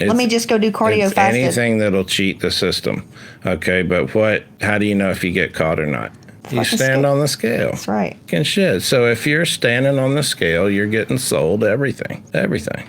Let me just go do cardio it's fasted. Anything that'll cheat the system. Okay, but how do you know if you get caught or not? You stand on the scale. That's right. And shit. So if you're standing on the scale, you're getting sold everything. Everything.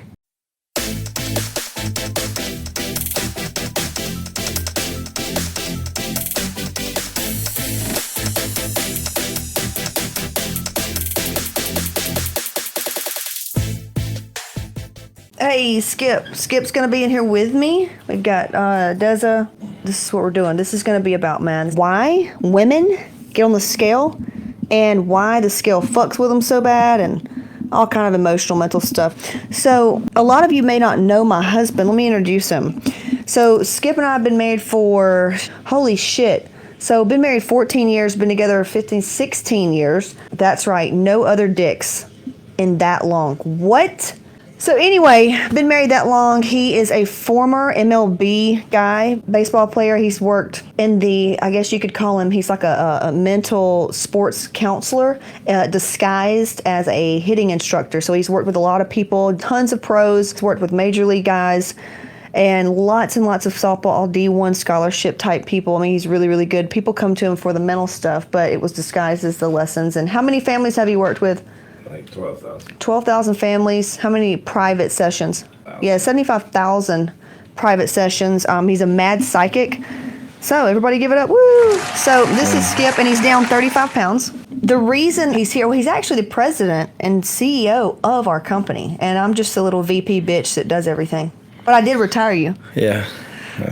Hey, Skip. Skip's going to be in here with me. We've got Deza. This is what we're doing. This is going to be about, man, why women get on the scale and why the scale fucks with them so bad and all kind of emotional, mental stuff. So a lot of you may not know my husband. Let me introduce him. So Skip and I have been married for, holy shit. So been married 14 years, been together 15, 16 years. That's right. No other dicks in that long. What? So anyway, been married that long. He is a former MLB guy, baseball player. He's worked in I guess you could call him, he's like a mental sports counselor, disguised as a hitting instructor. So he's worked with a lot of people, tons of pros, he's worked with major league guys, and lots of softball, all D1 scholarship type people. I mean, he's really, really good. People come to him for the mental stuff, but it was disguised as the lessons. And how many families have you worked with? Like 12,000. 12,000 families. How many private sessions? 1,000. Yeah, 75,000 private sessions. He's a mad psychic. So everybody give it up. Woo! So this is Skip, and he's down 35 pounds. The reason he's here, well, he's actually the president and CEO of our company, and I'm just a little VP bitch that does everything. But I did retire you. Yeah.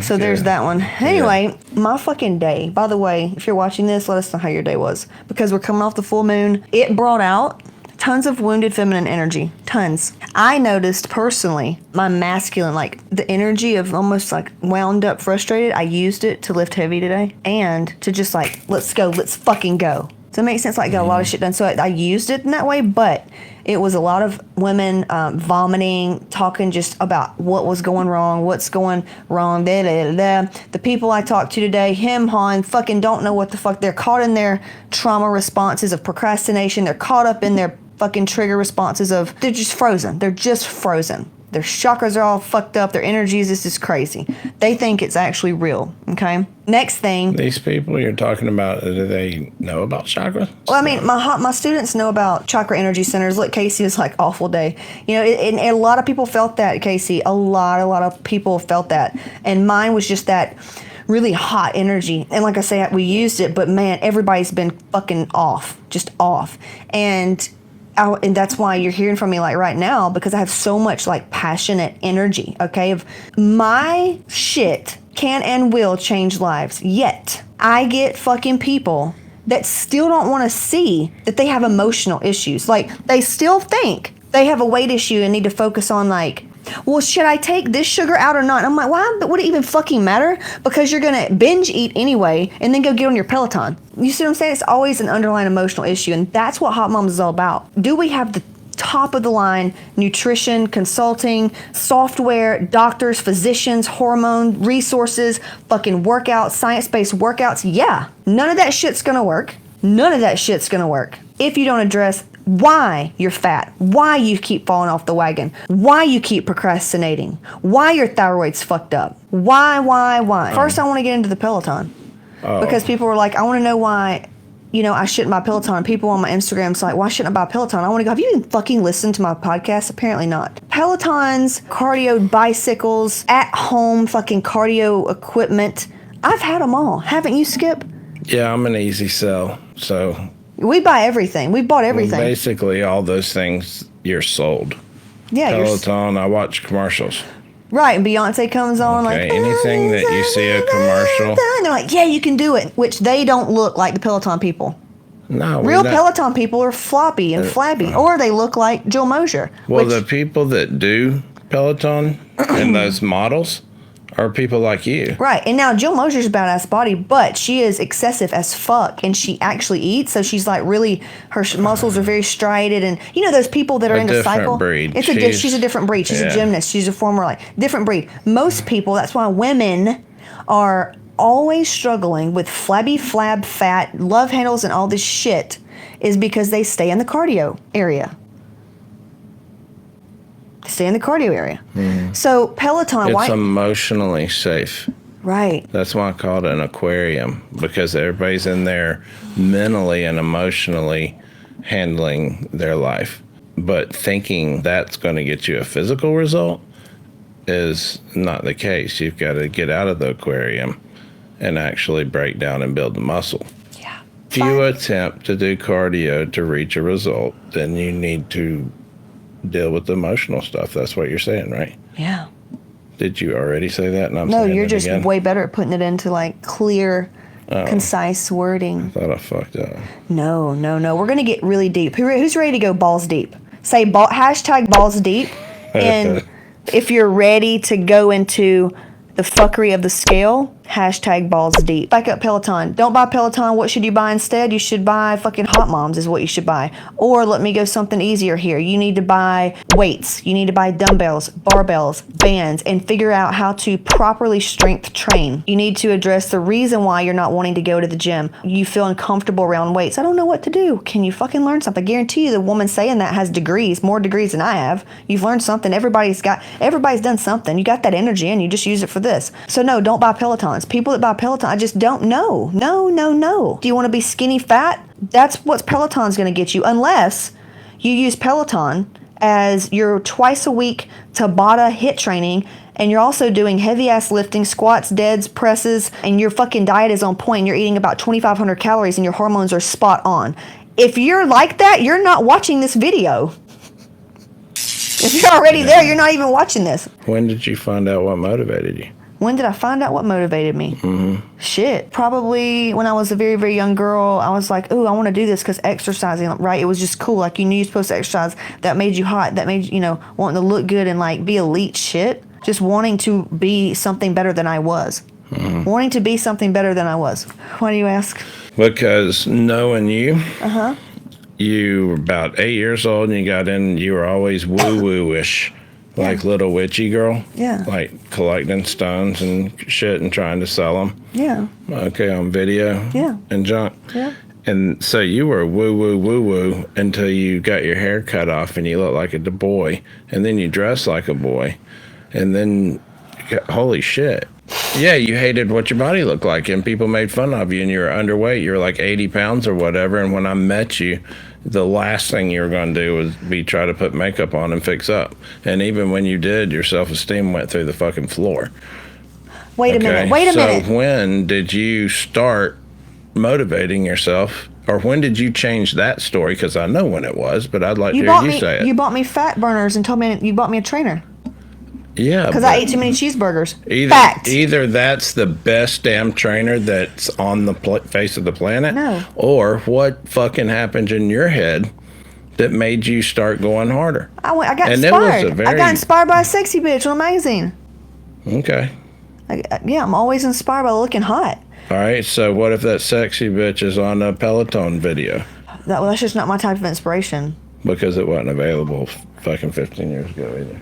So there's that one. Anyway, my fucking day, by the way, if you're watching this, let us know how your day was. Because we're coming off the full moon. It brought out tons of wounded feminine energy. Tons. I noticed personally my masculine, like the energy of almost like wound up, frustrated. I used it to lift heavy today and to just like, let's go, let's fucking go. Does that make sense? Like, got a lot of shit done. So I used it in that way, but it was a lot of women vomiting, talking just about what was going wrong, what's going wrong, da, da, da, da. The people I talked to today, fucking don't know what the fuck. They're caught in their trauma responses of procrastination. They're caught up in their fucking trigger responses of, they're just frozen. They're just frozen. Their chakras are all fucked up. Their energies is just crazy. They think it's actually real, okay? Next thing. These people you're talking about, do they know about chakra? Well, I mean, my students know about chakra energy centers. Look, Casey was like, awful day. You know, and a lot of people felt that, Casey. A lot of people felt that. And mine was just that really hot energy. And like I say, we used it, but man, everybody's been fucking off. Just off. And that's why you're hearing from me like right now, because I have so much like passionate energy, okay? Of my shit can and will change lives. Yet I get fucking people that still don't want to see that they have emotional issues. Like they still think they have a weight issue and need to focus on like, well, should I take this sugar out or not? I'm like, why would it even fucking matter? Because you're going to binge eat anyway and then go get on your Peloton. You see what I'm saying? It's always an underlying emotional issue, and that's what Hotmomz is all about. Do we have the top of the line nutrition, consulting, software, doctors, physicians, hormone resources, fucking workouts, science-based workouts? Yeah. None of that shit's going to work. None of that shit's going to work if you don't address why you're fat, why you keep falling off the wagon, why you keep procrastinating, why your thyroid's fucked up. Why? First, I want to get into the Peloton. Because people were like, I want to know why, I shouldn't buy Peloton. People on my Instagram's like, why shouldn't I buy Peloton? I want to go, have you even fucking listened to my podcast? Apparently not. Pelotons, cardio bicycles, at home fucking cardio equipment. I've had them all. Haven't you, Skip? Yeah, I'm an easy sell, so... We buy everything. We bought everything. Well, basically, all those things you're sold. Yeah, Peloton, I watch commercials. Right, and Beyonce comes on okay, anything that you see a commercial. And they're like, yeah, you can do it. Which they don't look like the Peloton people. No. Real Peloton people are floppy and flabby. Or they look like Joe Mosier. Well, the people that do Peloton and those models are people like you. Right. And now Jill Mosier's a badass body, but she is excessive as fuck, and she actually eats, so she's like really, her muscles are very striated, and those people that are into cycle. Breed. She's a different breed. She's a gymnast. She's a former different breed. Most people, that's why women are always struggling with flabby, flab, fat, love handles, and all this shit, is because they stay in the cardio area. Stay in the cardio area. So Peloton, It's emotionally safe. Right. That's why I call it an aquarium, because everybody's in there mentally and emotionally handling their life. But thinking that's going to get you a physical result is not the case. You've got to get out of the aquarium and actually break down and build the muscle. Yeah. If you attempt to do cardio to reach a result, then you need to deal with the emotional stuff. That's what you're saying, right? Yeah. Did you already say that? And I'm No, saying you're it just again? way better at putting it into like clear, concise wording. I thought I fucked up. No. We're going to get really deep. Who's ready to go balls deep? Say hashtag balls deep. And if you're ready to go into the fuckery of the scale, hashtag balls deep. Back up Peloton. Don't buy Peloton. What should you buy instead? You should buy fucking Hotmomz is what you should buy. Or let me go something easier here. You need to buy weights. You need to buy dumbbells, barbells, bands, and figure out how to properly strength train. You need to address the reason why you're not wanting to go to the gym. You feel uncomfortable around weights. I don't know what to do. Can you fucking learn something? I guarantee you the woman saying that has degrees, more degrees than I have. You've learned something. Everybody's done something. You got that energy and you just use it for this. So no, don't buy Pelotons. People that buy Peloton, I just don't know. No. Do you want to be skinny fat? That's what Peloton's going to get you, unless you use Peloton as your twice a week Tabata HIIT training, and you're also doing heavy ass lifting, squats, deads, presses, and your fucking diet is on point, and you're eating about 2,500 calories and your hormones are spot on. If you're like that, you're not watching this video. If you're already there, you're not even watching this. When did you find out what motivated you? When did I find out what motivated me? Shit. Probably when I was a very, very young girl. I was like, ooh, I want to do this because exercising, right? It was just cool. Like, you knew you're supposed to exercise. That made you hot. That made you, wanting to look good and, like, be elite shit. Just wanting to be something better than I was. Wanting to be something better than I was. Why do you ask? Because knowing you, you were about 8 years old and you got in, you were always woo-woo-ish. Like little witchy girl? Yeah. Like collecting stones and shit and trying to sell them? Yeah. Okay, on video? Yeah. And junk? Yeah. And so you were woo-woo until you got your hair cut off and you looked like a boy. And then you dressed like a boy. And then, holy shit. Yeah, you hated what your body looked like and people made fun of you and you were underweight. You were like 80 pounds or whatever. And when I met you, the last thing you were going to do was try to put makeup on and fix up. And even when you did, your self-esteem went through the fucking floor. Wait a minute. So when did you start motivating yourself? Or when did you change that story? Because I know when it was, but I'd like to hear you say it. You bought me fat burners and told me you bought me a trainer. Yeah. Because I ate too many cheeseburgers. Either that's the best damn trainer that's on the face of the planet. No. Or what fucking happened in your head that made you start going harder. I got inspired. I got inspired by a sexy bitch on a magazine. Okay. I'm always inspired by looking hot. All right, so what if that sexy bitch is on a Peloton video? That's just not my type of inspiration. Because it wasn't available fucking 15 years ago either.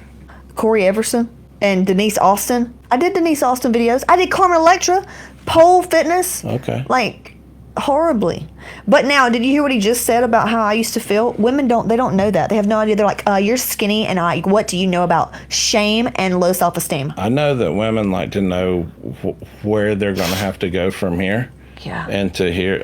Corey Everson and Denise Austin. I did Denise Austin videos. I did Carmen Electra, pole fitness. Okay. Like, horribly. But now, did you hear what he just said about how I used to feel? Women don't know that. They have no idea. They're like, you're skinny, and what do you know about shame and low self-esteem? I know that women like to know where they're going to have to go from here. Yeah. And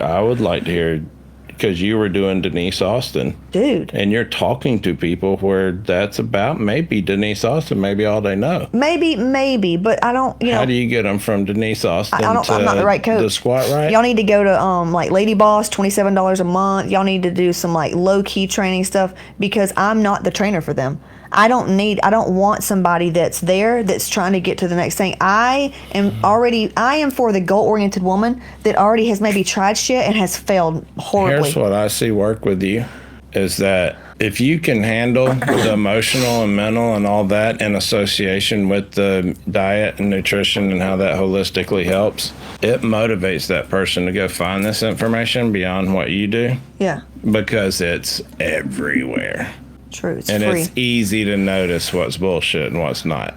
I would like to hear, because you were doing Denise Austin. Dude. And you're talking to people where that's about maybe Denise Austin, maybe all they know. Maybe, but I don't, How do you get them from Denise Austin I'm not the right coach. The Squat Right? Y'all need to go to, like, Lady Boss, $27 a month. Y'all need to do some, like, low-key training stuff because I'm not the trainer for them. I don't want somebody that's there that's trying to get to the next thing. I am for the goal-oriented woman that already has maybe tried shit and has failed horribly. Here's what I see work with you is that if you can handle the emotional and mental and all that in association with the diet and nutrition and how that holistically helps, it motivates that person to go find this information beyond what you do. Yeah. Because it's everywhere. True, it's and free. It's easy to notice what's bullshit and what's not.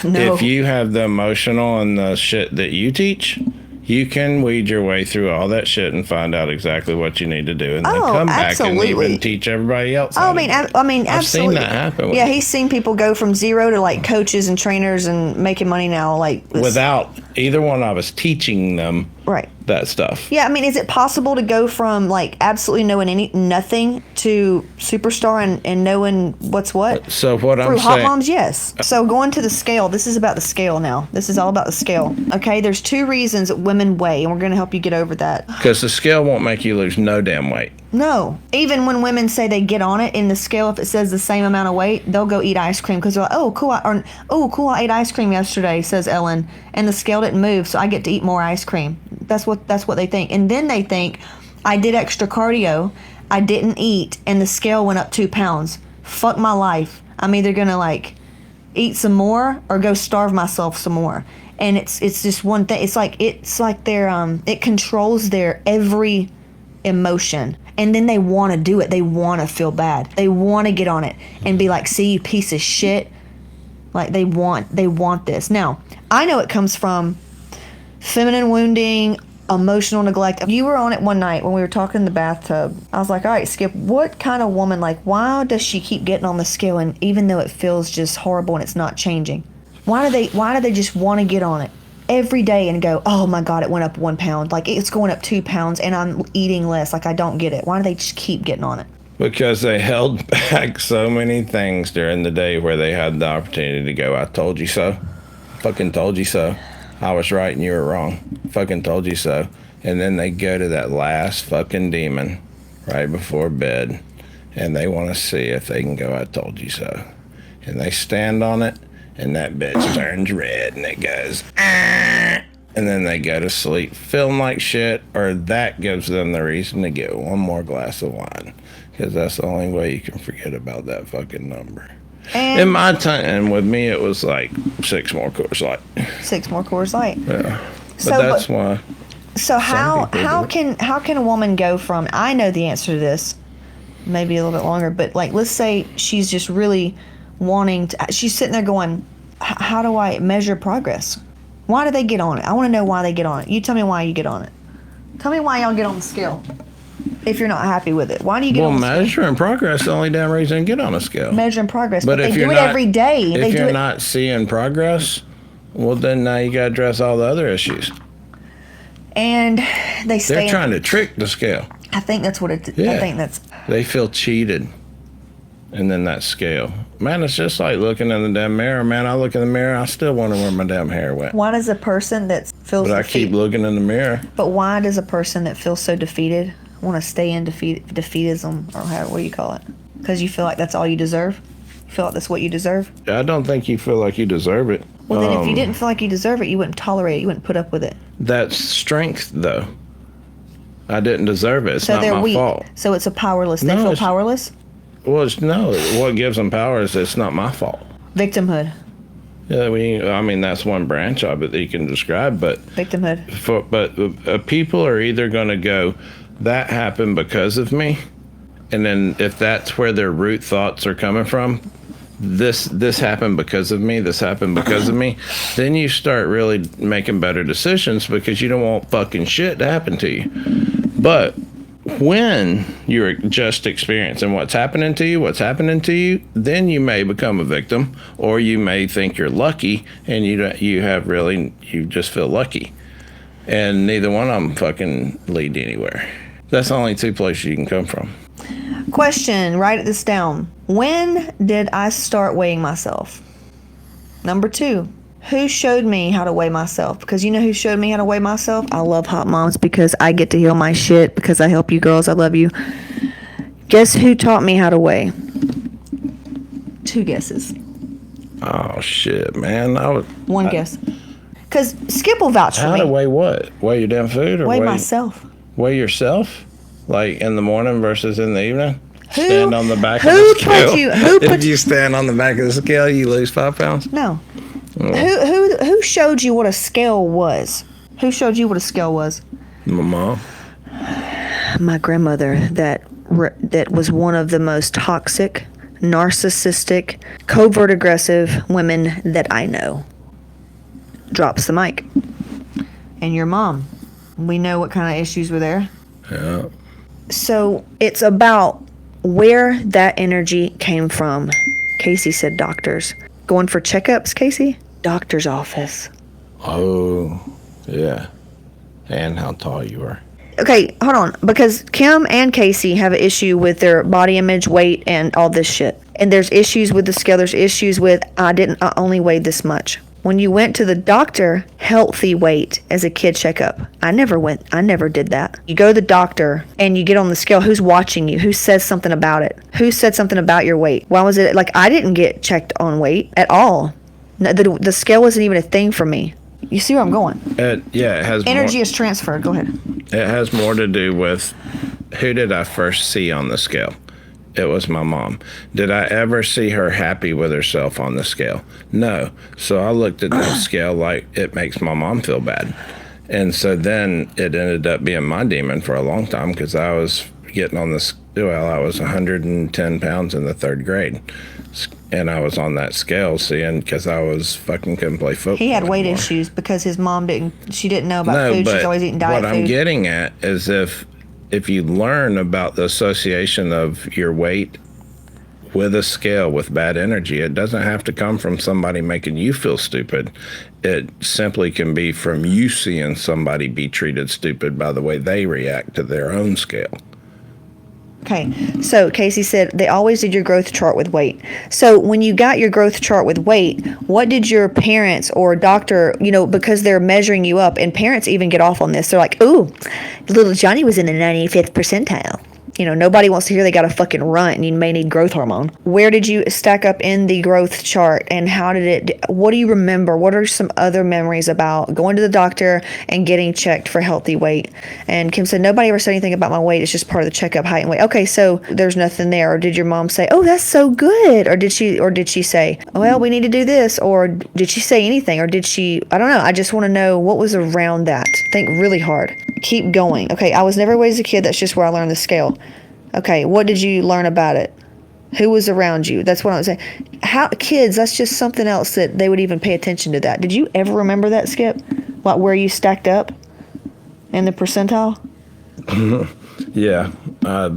No. If you have the emotional and the shit that you teach, You can weed your way through all that shit and find out exactly what you need to do, and then come back absolutely. and even teach everybody else. Oh, I mean, I've absolutely. seen that happen. Yeah, he's seen people go from zero to like coaches and trainers and making money now, like without either one of us teaching them right that stuff. Yeah, I mean, is it possible to go from like absolutely knowing nothing to superstar and knowing what's what? So what Through I'm saying, Hotmomz, yes. So going to the scale, this is about the scale now. This is all about the scale. Okay, there's 2 reasons that women weigh, and we're going to help you get over that. because the scale won't make you lose no damn weight. No. Even when women say they get on it, in the scale, if it says the same amount of weight, they'll go eat ice cream because they're like, oh, cool, I ate ice cream yesterday, says Ellen, and the scale didn't move, so I get to eat more ice cream. That's what they think. And then they think, I did extra cardio, I didn't eat, and the scale went up 2 pounds. Fuck my life. I'm either going to like eat some more or go starve myself some more. And it's just one thing. It's like their it controls their every emotion. And then they want to do it. They want to feel bad. They want to get on it and be like, see, you piece of shit. Like they want this. Now, I know it comes from feminine wounding, emotional neglect. You were on it one night when we were talking in the bathtub. I was like, all right, Skip, what kind of woman, like, why does she keep getting on the scale, and even though it feels just horrible and it's not changing? Why do they just want to get on it every day and go, oh my God, it went up 1 pound. Like it's going up 2 pounds and I'm eating less. Like I don't get it. Why do they just keep getting on it? Because they held back so many things during the day where they had the opportunity to go, I told you so. Fucking told you so. I was right and you were wrong. Fucking told you so. And then they go to that last fucking demon right before bed and they want to see if they can go, I told you so. And they stand on it and that bitch turns red and it goes, ah! And then they go to sleep feeling like shit, or that gives them the reason to get one more glass of wine. Because that's the only way you can forget about that fucking number. And in my time, and with me, it was like 6 more Coors Light. 6 more Coors Light. Yeah, but why. So how can a woman go from? I know the answer to this, maybe a little bit longer, but like let's say she's just really wanting to. She's sitting there going, how do I measure progress? Why do they get on it? I want to know why they get on it. You tell me why you get on it. Tell me why y'all get on the scale. If you're not happy with it, why do you get on the scale? Well, measuring progress is the only damn reason to get on a scale. Measuring progress, but they do it every day. If you're not seeing progress, well, then now you got to address all the other issues. And they're trying to trick the scale. I think that's what it. Yeah. I think that's. They feel cheated. And then that scale. Man, it's just like looking in the damn mirror. Man, I look in the mirror, I still wonder where my damn hair went. Why does a person that feels But I keep looking in the mirror. But why does a person that feels so defeated want to stay in defeatism, or what do you call it? Because you feel like that's all you deserve? You feel like that's what you deserve? I don't think you feel like you deserve it. Well, then if you didn't feel like you deserve it, you wouldn't tolerate it. You wouldn't put up with it. That's strength, though. I didn't deserve it. It's so not they're my weak. fault. So it's a powerless. They feel powerless? Well, no. What gives them power is it's not my fault. Victimhood. Yeah, I mean, that's one branch of it that you can describe, but... Victimhood. But people are either going to go, that happened because of me, and then if that's where their root thoughts are coming from, this happened because of me, this happened because of me, then you start really making better decisions because you don't want fucking shit to happen to you. But when you're just experiencing what's happening to you, then you may become a victim, or you may think you're lucky, and you just feel lucky, and neither one of them fucking lead anywhere. That's the only 2 places you can come from. Question, write this down. When did I start weighing myself? Number 2, who showed me how to weigh myself? Because you know who showed me how to weigh myself? I love Hotmomz because I get to heal my shit because I help you girls. I love you. Guess who taught me how to weigh? 2 guesses. Oh, shit, man. One guess. Because Skip will vouch for me. How to weigh what? Weigh your damn food? Or weigh myself. Weigh yourself? Like in the morning versus in the evening? Stand on the back of the scale. If you stand on the back of the scale, you lose 5 pounds? No. Who showed you what a scale was? Who showed you what a scale was? My mom. My grandmother, that was one of the most toxic, narcissistic, covert aggressive women that I know. Drops the mic. And your mom We know what kind of issues were there. Yeah. So it's about where that energy came from. Casey said doctors. Going for checkups, Casey? Doctor's office. Oh, yeah. And how tall you are. Okay, hold on. Because Kim and Casey have an issue with their body image, weight, and all this shit. And there's issues with the scale. There's issues with, I only weighed this much. When you went to the doctor, healthy weight as a kid checkup. I never did that. You go to the doctor and you get on the scale. Who's watching you? Who says something about it? Who said something about your weight? Why was it, like, I didn't get checked on weight at all. No, the scale wasn't even a thing for me. You see where I'm going? It has Energy is transferred. Go ahead. It has more to do with who did I first see on the scale? It was my mom. Did I ever see her happy with herself on the scale? No. So I looked at that scale like it makes my mom feel bad. And so then it ended up being my demon for a long time because I was getting on this. Well, I was 110 pounds in the 3rd grade. And I was on that scale seeing because I was fucking couldn't play football. He had weight anymore. issues because his mom didn't know about food. She's always eating diet food. What I'm getting at is if you learn about the association of your weight with a scale with bad energy, it doesn't have to come from somebody making you feel stupid. It simply can be from you seeing somebody be treated stupid by the way they react to their own scale. Okay, so Casey said they always did your growth chart with weight. So when you got your growth chart with weight, what did your parents or doctor, because they're measuring you up, and parents even get off on this. They're like, ooh, little Johnny was in the 95th percentile. Nobody wants to hear they got a fucking runt and you may need growth hormone. Where did you stack up in the growth chart, and what do you remember? What are some other memories about going to the doctor and getting checked for healthy weight? And Kim said, nobody ever said anything about my weight. It's just part of the checkup, height and weight. Okay, so there's nothing there. Or did your mom say, oh, that's so good? Or did she say, well, we need to do this? Or did she say anything? Or did she, I don't know. I just want to know what was around that. Think really hard. Keep going. Okay, I was never weighed as a kid. That's just where I learned the scale. Okay, what did you learn about it? Who was around you? That's what I was saying. Kids, that's just something else that they would even pay attention to that. Did you ever remember that, Skip? Like where you stacked up in the percentile? Yeah, I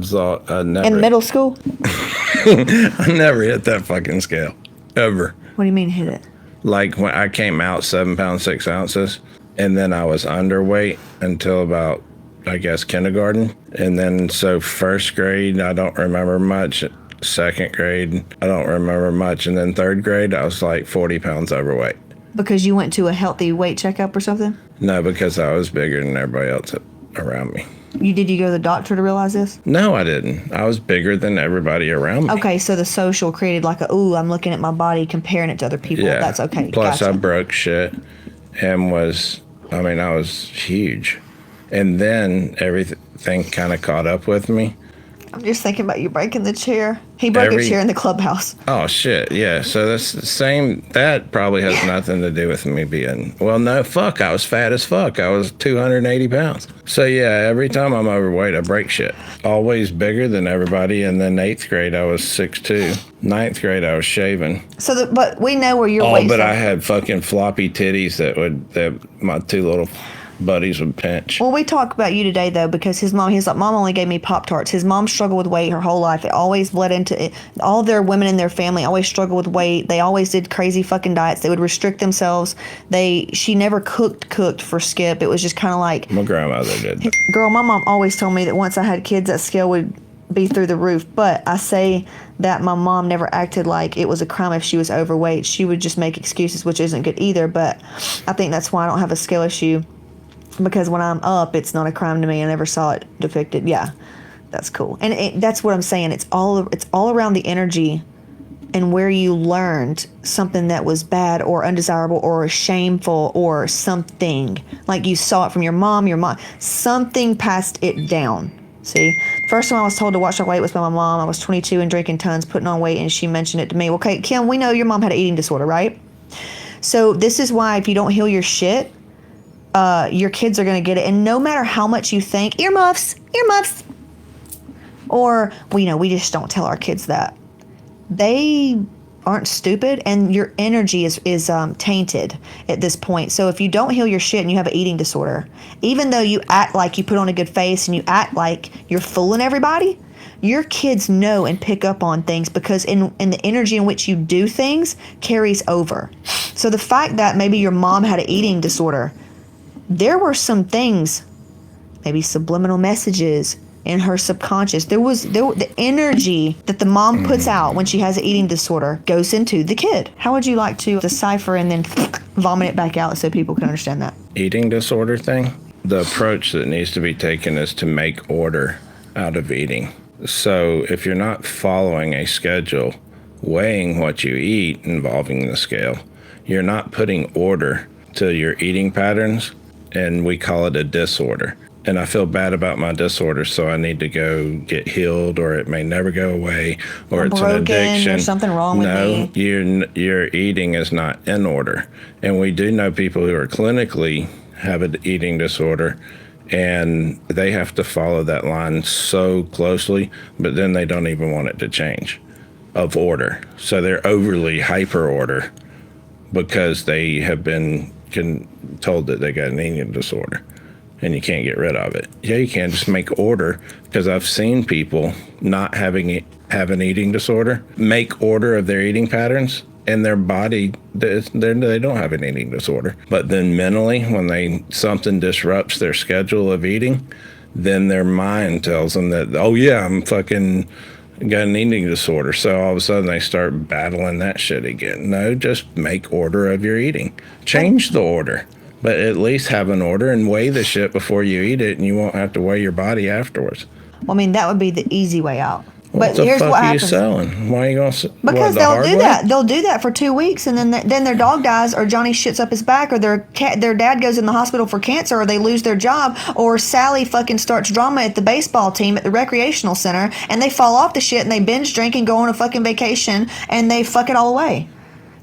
never. In middle school? I never hit that fucking scale, ever. What do you mean hit it? Like when I came out 7 pounds 6 ounces, and then I was underweight until about, I guess, kindergarten. And then so 1st grade, I don't remember much. 2nd grade, I don't remember much. And then 3rd grade, I was like 40 pounds overweight. Because you went to a healthy weight checkup or something? No, because I was bigger than everybody else around me. Did you go to the doctor to realize this? No, I didn't. I was bigger than everybody around me. Okay, so the social created like I'm looking at my body, comparing it to other people. Yeah. That's okay. Plus, gotcha. I broke shit and I was huge. And then everything kind of caught up with me. I'm just thinking about you breaking the chair. He broke a chair in the clubhouse. Oh, shit, yeah. So that's the same. That probably has nothing to do with me being... Well, no, fuck. I was fat as fuck. I was 280 pounds. So, yeah, every time I'm overweight, I break shit. Always bigger than everybody. And then 8th grade, I was 6'2". 9th grade, I was shaving. But we know where your weight. Oh, but I had fucking floppy titties that my 2 little buddies would pinch. Well, we talk about you today, though, because he's like, Mom only gave me Pop-Tarts. His mom struggled with weight her whole life. It always bled into it. All their women in their family always struggled with weight. They always did crazy fucking diets. They would restrict themselves. She never cooked for Skip. It was just kind of like... My grandmother did. Girl, my mom always told me that once I had kids, that scale would be through the roof. But I say that my mom never acted like it was a crime if she was overweight. She would just make excuses, which isn't good either. But I think that's why I don't have a scale issue. Because when I'm up, it's not a crime to me. I never saw it depicted. Yeah, that's cool. And that's what I'm saying. It's all around the energy and where you learned something that was bad or undesirable or shameful or something. Like you saw it from your mom. Something passed it down. See? First time I was told to watch my weight was by my mom. I was 22 and drinking tons, putting on weight, and she mentioned it to me. Okay, Kim, we know your mom had an eating disorder, right? So this is why if you don't heal your shit, your kids are going to get it. And no matter how much you think, earmuffs, or, we just don't tell our kids that. They aren't stupid, and your energy is tainted at this point. So if you don't heal your shit and you have an eating disorder, even though you act like you put on a good face and you act like you're fooling everybody, your kids know and pick up on things, because in the energy in which you do things carries over. So the fact that maybe your mom had an eating disorder, there were some things, maybe subliminal messages in her subconscious. The energy that the mom puts out when she has an eating disorder goes into the kid. How would you like to decipher and then vomit it back out so people can understand that? Eating disorder thing, the approach that needs to be taken is to make order out of eating. So if you're not following a schedule, weighing what you eat involving the scale, you're not putting order to your eating patterns, and we call it a disorder. And I feel bad about my disorder, so I need to go get healed, or it may never go away, or it's an addiction. There's something wrong with me. No, your eating is not in order. And we do know people who are clinically have an eating disorder, and they have to follow that line so closely, but then they don't even want it to change of order. So they're overly hyper order because they have been told that they got an eating disorder. And you can't get rid of it. Yeah, you can just make order, because I've seen people not have an eating disorder make order of their eating patterns, and their body, they don't have an eating disorder. But then mentally, when something disrupts their schedule of eating, then their mind tells them that, oh yeah, I'm fucking got an eating disorder. So all of a sudden they start battling that shit again. No, just make order of your eating. Change the order. But at least have an order and weigh the shit before you eat it, and you won't have to weigh your body afterwards. Well, I mean, that would be the easy way out. What the fuck are you selling? Why are you going to? Because they'll do that. They'll do that for 2 weeks, and then their dog dies, or Johnny shits up his back, or their dad goes in the hospital for cancer, or they lose their job, or Sally fucking starts drama at the baseball team at the recreational center, and they fall off the shit, and they binge drink and go on a fucking vacation, and they fuck it all away.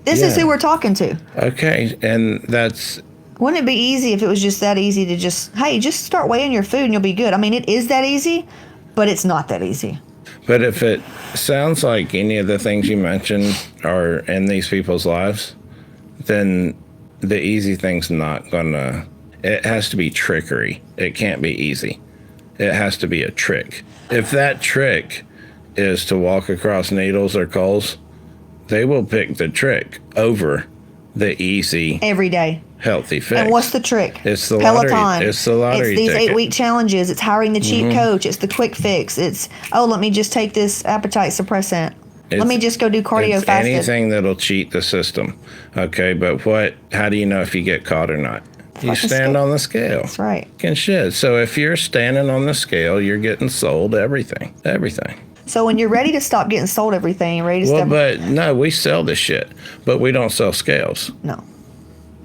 This is who we're talking to. Okay, and that's... Wouldn't it be easy if it was just that easy to just start weighing your food and you'll be good? I mean, it is that easy, but it's not that easy. But if it sounds like any of the things you mentioned are in these people's lives, then the easy thing's not gonna... It has to be trickery. It can't be easy. It has to be a trick. If that trick is to walk across needles or coals, they will pick the trick over the easy... Every day. Healthy fix. And what's the trick? It's the lottery. Peloton. It's the lottery. It's these ticket. 8-week challenges. It's hiring the cheap coach. It's the quick fix. It's, let me just take this appetite suppressant. Let me just go do cardio fasted. Anything that'll cheat the system. Okay, but how do you know if you get caught or not? You stand on the scale. That's right. And shit. So if you're standing on the scale, you're getting sold everything. Everything. So when you're ready to stop getting sold everything, ready to stop... But no, we sell this shit, but we don't sell scales. No.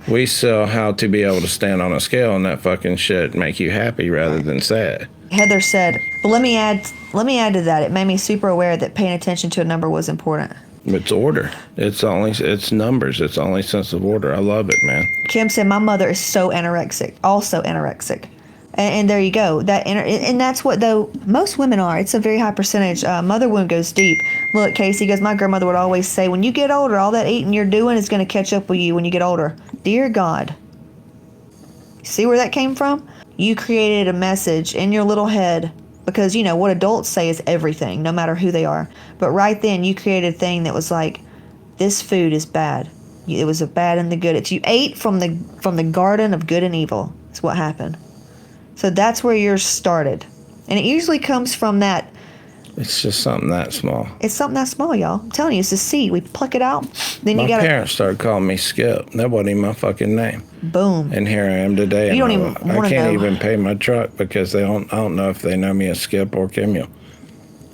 We sell how to be able to stand on a scale and that fucking shit make you happy rather than sad. Heather said, but let me add to that. It made me super aware that paying attention to a number was important. It's order. It's numbers. It's only sense of order. I love it, man. Kim said, my mother is so anorexic, also anorexic. And there you go. And that's what, though, most women are. It's a very high percentage. Mother wound goes deep. Look, Casey goes, my grandmother would always say, when you get older, all that eating you're doing is going to catch up with you when you get older. Dear God. See where that came from? You created a message in your little head, because, what adults say is everything, no matter who they are. But right then, you created a thing that was like, this food is bad. It was a bad and the good. You ate from the garden of good and evil. That's what happened. So that's where yours started. And it usually comes from that. It's just something that small. It's something that small, y'all. I'm telling you, it's a seed. We pluck it out. Then my parents started calling me Skip. That wasn't even my fucking name. Boom. And here I am today. You don't even want to know. I can't even pay my truck because I don't know if they know me as Skip or Kimmel.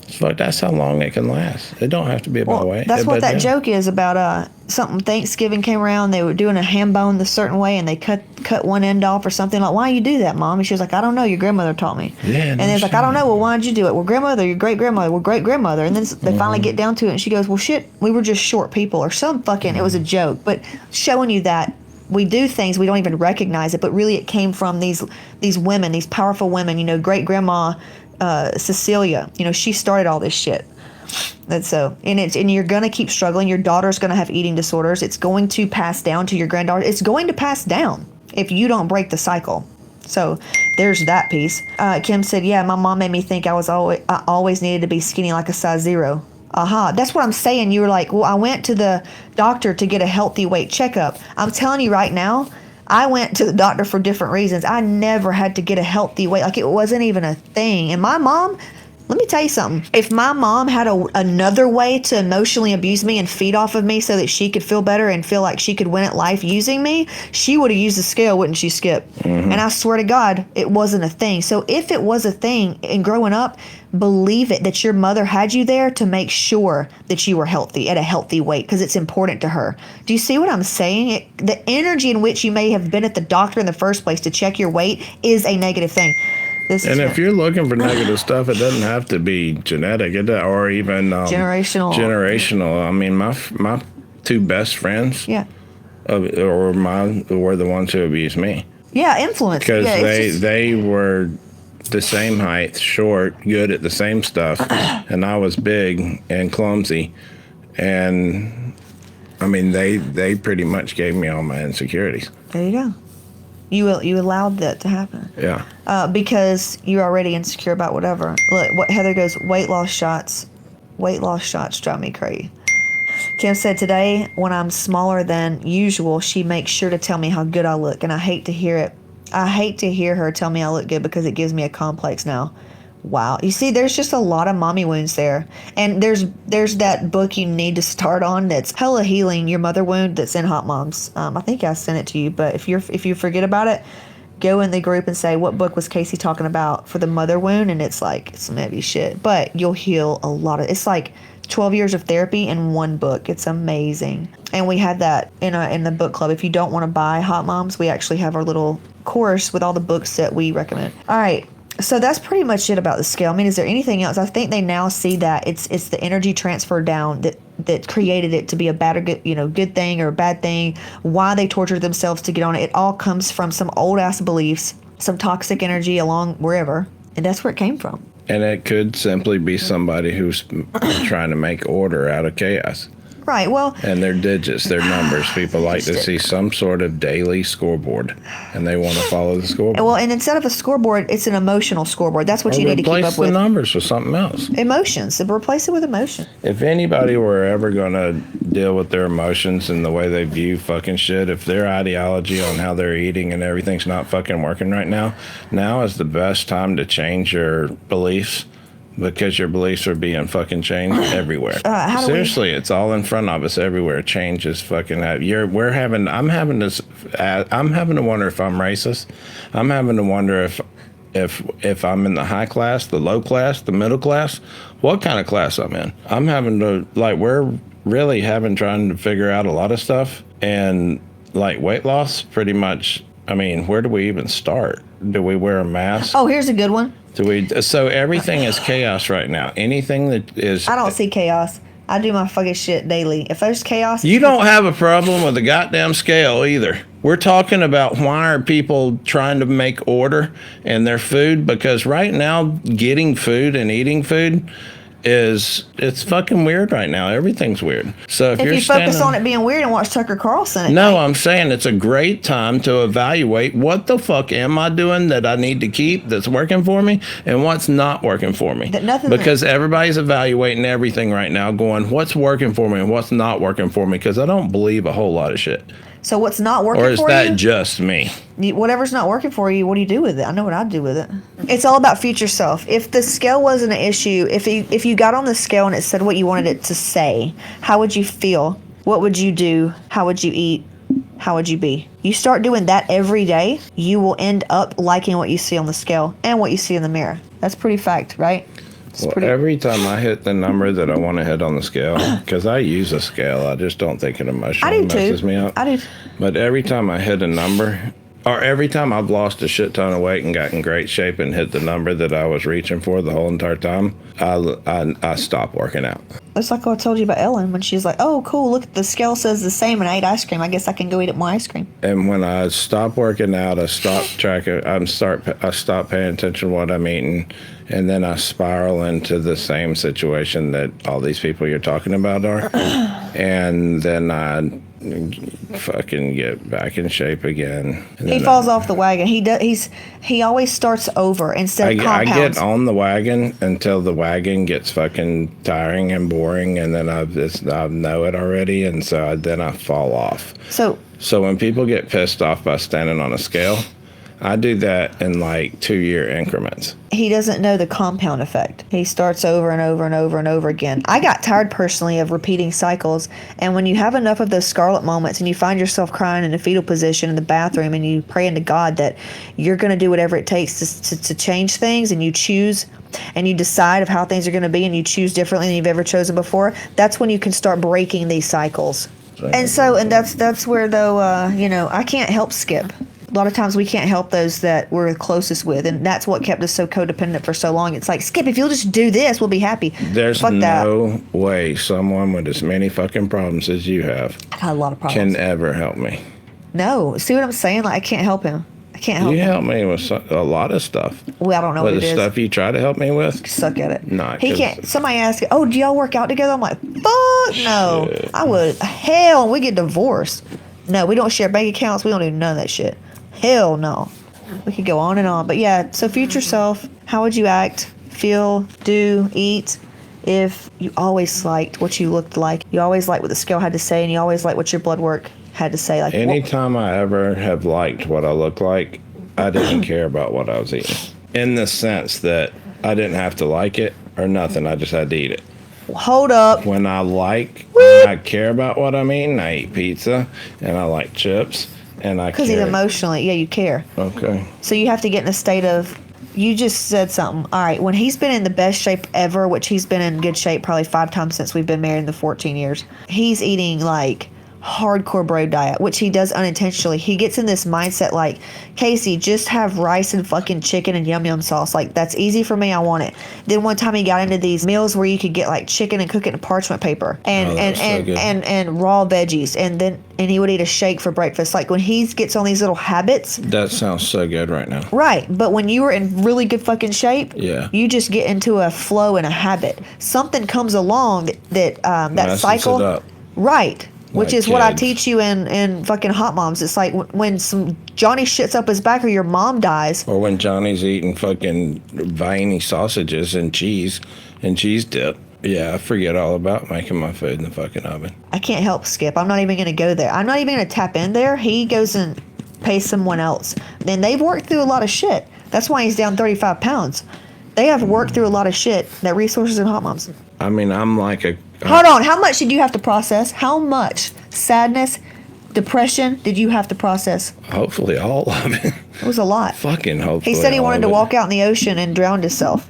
So that's how long it can last. It don't have to be about weight. That's what that joke is about. Something Thanksgiving came around. They were doing a ham bone the certain way, and they cut one end off or something. Like, why you do that, Mom? And she was like, I don't know. Your grandmother taught me. Yeah. And it's like, I don't know. Well, why'd you do it? Well, grandmother, your great grandmother. Well, great grandmother. And then they finally get down to it, and she goes, well, shit, we were just short people or some fucking. It was a joke, but showing you that we do things we don't even recognize it, but really it came from these women, these powerful women. Great grandma Cecilia. She started all this shit. That's so, and you're gonna keep struggling. Your daughter's gonna have eating disorders. It's going to pass down to your granddaughter. It's going to pass down if you don't break the cycle. So there's that piece. Kim said, yeah, my mom made me think I always needed to be skinny like a size 0. That's what I'm saying. You were like, well, I went to the doctor to get a healthy weight checkup. I'm telling you right now, I went to the doctor for different reasons. I never had to get a healthy weight. Like, it wasn't even a thing. And my mom, let me tell you something. If my mom had another way to emotionally abuse me and feed off of me so that she could feel better and feel like she could win at life using me, she would have used the scale, wouldn't she, Skip? Mm-hmm. And I swear to God, it wasn't a thing. So if it was a thing in growing up, believe it, that your mother had you there to make sure that you were healthy at a healthy weight, because it's important to her. Do you see what I'm saying? The energy in which you may have been at the doctor in the first place to check your weight is a negative thing. And if you're looking for negative stuff, it doesn't have to be genetic or even generational. I mean, my 2 best friends, or mine, were the ones who abused me. Yeah, influence. Because they were the same height, short, good at the same stuff, and I was big and clumsy, and I mean, they pretty much gave me all my insecurities. There you go. You allowed that to happen. Yeah. Because you're already insecure about whatever. Look, what Heather goes, weight loss shots drive me crazy. Kim said, today when I'm smaller than usual, she makes sure to tell me how good I look, and I hate to hear it. I hate to hear her tell me I look good because it gives me a complex now. Wow. You see, there's just a lot of mommy wounds there. And there's that book you need to start on that's hella healing your mother wound, that's in Hotmomz. I think I sent it to you, but if you forget about it, go in the group and say, what book was Casey talking about for the mother wound? And it's like some heavy shit, but you'll heal a lot of, it's like 12 years of therapy in one book. It's amazing. And we had that in the book club. If you don't want to buy Hotmomz, we actually have our little course with all the books that we recommend. All right. So that's pretty much it about the scale. I mean, is there anything else? I think they now see that it's the energy transfer down that created it to be a bad or good thing or a bad thing. Why they tortured themselves to get on it. It all comes from some old ass beliefs, some toxic energy along wherever, and that's where it came from. And it could simply be somebody who's trying to make order out of chaos. Right, well... And their digits, their numbers. People like to see some sort of daily scoreboard, and they want to follow the scoreboard. Well, and instead of a scoreboard, it's an emotional scoreboard. That's what you need to keep up with. Replace the numbers with something else. Emotions. Replace it with emotion. If anybody were ever going to deal with their emotions and the way they view fucking shit, if their ideology on how they're eating and everything's not fucking working right now is the best time to change your beliefs. Because your beliefs are being fucking changed everywhere. Seriously, it's all in front of us everywhere. Change is fucking out. I'm having to wonder if I'm racist. I'm having to wonder if I'm in the high class, the low class, the middle class, what kind of class I'm in. I'm having to, we're really trying to figure out a lot of stuff. And weight loss, pretty much, I mean, where do we even start? Do we wear a mask? Oh, here's a good one. So everything is chaos right now. Anything that is... I don't see chaos. I do my fucking shit daily. If there's chaos... You don't have a problem with the goddamn scale either. We're talking about why are people trying to make order in their food? Because right now, getting food and eating food... it's fucking weird right now. Everything's weird. So if you focus on it being weird and watch Tucker Carlson. No, I'm saying it's a great time to evaluate what the fuck am I doing that I need to keep that's working for me and what's not working for me. Because everybody's evaluating everything right now, going what's working for me and what's not working for me. Because I don't believe a whole lot of shit. So what's not working for you? Or is that just me? Whatever's not working for you, what do you do with it? I know what I'd do with it. It's all about future self. If the scale wasn't an issue, if you got on the scale and it said what you wanted it to say, how would you feel? What would you do? How would you eat? How would you be? You start doing that every day, you will end up liking what you see on the scale and what you see in the mirror. That's pretty fact, right? Every time I hit the number that I want to hit on the scale, because I use a scale, I just don't think it emotionally messes me up. I do. But every time I hit a number, or every time I've lost a shit ton of weight and got in great shape and hit the number that I was reaching for the whole entire time, I stop working out. It's like what I told you about Ellen when she's like, "Oh, cool! Look, the scale says the same, and I ate ice cream. I guess I can go eat more ice cream." And when I stop working out, I stop tracking. I stop paying attention to what I'm eating, and then I spiral into the same situation that all these people you're talking about are, and then I fucking get back in shape again. He falls off the wagon. He always starts over instead of I compounds. get on the wagon until the wagon gets fucking tiring and boring, and then I know it already, and so then I fall off. So when people get pissed off by standing on a scale, I do that in like 2-year increments. He doesn't know the compound effect. He starts over and over and over and over again. I got tired personally of repeating cycles. And when you have enough of those scarlet moments and you find yourself crying in a fetal position in the bathroom and you pray into God that you're going to do whatever it takes to change things, and you choose and you decide of how things are going to be, and you choose differently than you've ever chosen before, that's when you can start breaking these cycles. And that's where, though, I can't help Skip. A lot of times we can't help those that we're closest with, and that's what kept us so codependent for so long. It's like, Skip, if you'll just do this, we'll be happy. There's no way someone with as many fucking problems as you have I got a lot of problems. can ever help me. No. See what I'm saying? Like, I can't help him. I can't help him. You help me with a lot of stuff. Well, I don't know what it the is. stuff you try to help me with? Suck at it. No. He can't. Somebody asked, "Oh, do y'all work out together?" I'm like, "Fuck no." Shit. I would. Hell, we get divorced. No, we don't share bank accounts. We don't do none of that shit. Hell no. We could go on and on. But yeah, so future self, how would you act, feel, do, eat if you always liked what you looked like? You always liked what the scale had to say, and you always liked what your blood work had to say. Like, anytime I ever have liked what I look like, I didn't care about what I was eating. In the sense that I didn't have to like it or nothing. I just had to eat it. Hold up. When I care about what I'm eating, I eat pizza and I like chips. Because he's emotionally, you care. Okay. So you have to get in a state of, you just said something. All right, when he's been in the best shape ever, which he's been in good shape probably 5 times since we've been married in the 14 years, he's eating like hardcore bro diet, which he does unintentionally. He gets in this mindset like, Casey, just have rice and fucking chicken and yum yum sauce. Like, that's easy for me. I want it. Then one time he got into these meals where you could get like chicken and cook it in parchment paper and raw veggies, and he would eat a shake for breakfast. Like, when he gets on these little habits. That sounds so good right now. Right, but when you were in really good fucking shape, you just get into a flow and a habit. Something comes along that cycle. It up. Right. Which is what I teach you in fucking Hotmomz. It's like when some Johnny shits up his back or your mom dies. Or when Johnny's eating fucking veiny sausages and cheese dip. Yeah, I forget all about making my food in the fucking oven. I can't help Skip. I'm not even going to go there. I'm not even going to tap in there. He goes and pays someone else. And they've worked through a lot of shit. That's why he's down 35 pounds. They have worked through a lot of shit. That resources in Hotmomz. I mean, I'm like a... Hold on. How much did you have to process? How much sadness, depression did you have to process? Hopefully all of it. It was a lot. Fucking hopefully. He said he wanted to walk out in the ocean and drown himself.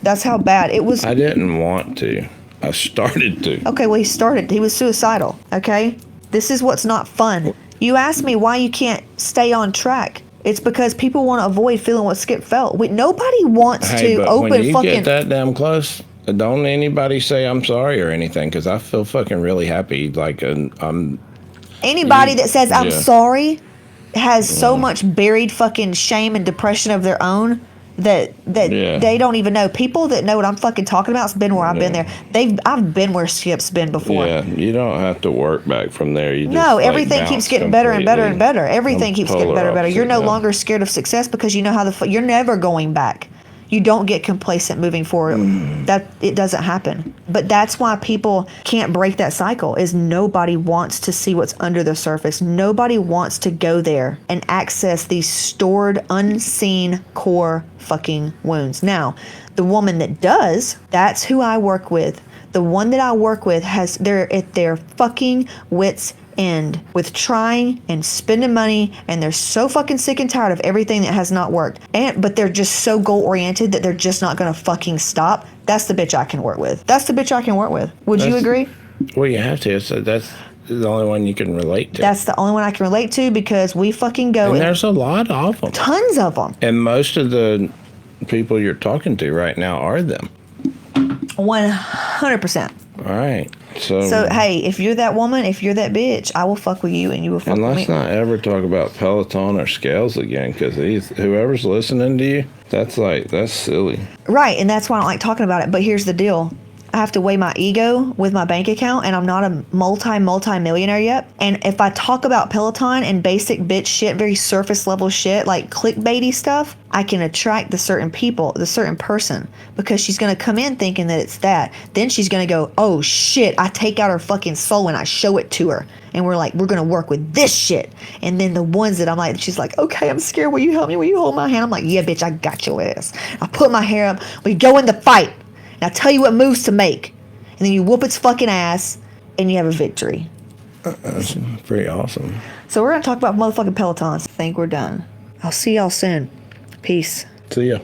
That's how bad it was. I didn't want to. I started to. Okay, well, he started. He was suicidal. Okay? This is what's not fun. You asked me why you can't stay on track. It's because people want to avoid feeling what Skip felt. Nobody wants to open when you fucking... get that damn close, don't anybody say I'm sorry or anything, because I feel fucking really happy. Like, anybody that says I'm sorry has so much buried fucking shame and depression of their own that they don't even know. People that know what I'm fucking talking about has been where I've been there. I've been where Skip's been before. Yeah, you don't have to work back from there. You just, everything keeps getting better and better and better. Everything keeps getting better and better. You're no longer scared of success because you know how you're never going back. You don't get complacent moving forward. That it doesn't happen. But that's why people can't break that cycle, is nobody wants to see what's under the surface. Nobody wants to go there and access these stored, unseen core fucking wounds. Now, the woman that does, that's who I work with. The one that I work with they're at their fucking wits end with trying and spending money, and they're so fucking sick and tired of everything that has not worked, but they're just so goal oriented that they're just not gonna fucking stop. That's the bitch I can work with. Would you agree? Well, you have to. So that's the only one you can relate to. That's the only one I can relate to, because we fucking go. And there's a lot of them. Tons of them. And most of the people you're talking to right now are them. 100%. All right. So hey, if you're that woman, if you're that bitch, I will fuck with you and you will fuck and with me. let's not ever talk about Peloton or scales again, because whoever's listening to you, that's silly. Right, and that's why I don't like talking about it. But here's the deal. I have to weigh my ego with my bank account, and I'm not a multi-millionaire yet. And if I talk about Peloton and basic bitch shit, very surface level shit, like clickbaity stuff, I can attract the certain people, the certain person, because she's going to come in thinking that it's that. Then she's going to go, oh shit, I take out her fucking soul and I show it to her. And we're going to work with this shit. And then the ones that I'm like, she's like, okay, I'm scared. Will you help me? Will you hold my hand? I'm like, yeah, bitch, I got your ass. I put my hair up. We go in the fight. And I tell you what moves to make. And then you whoop its fucking ass and you have a victory. That's pretty awesome. So we're going to talk about motherfucking Pelotons. I think we're done. I'll see y'all soon. Peace. See ya.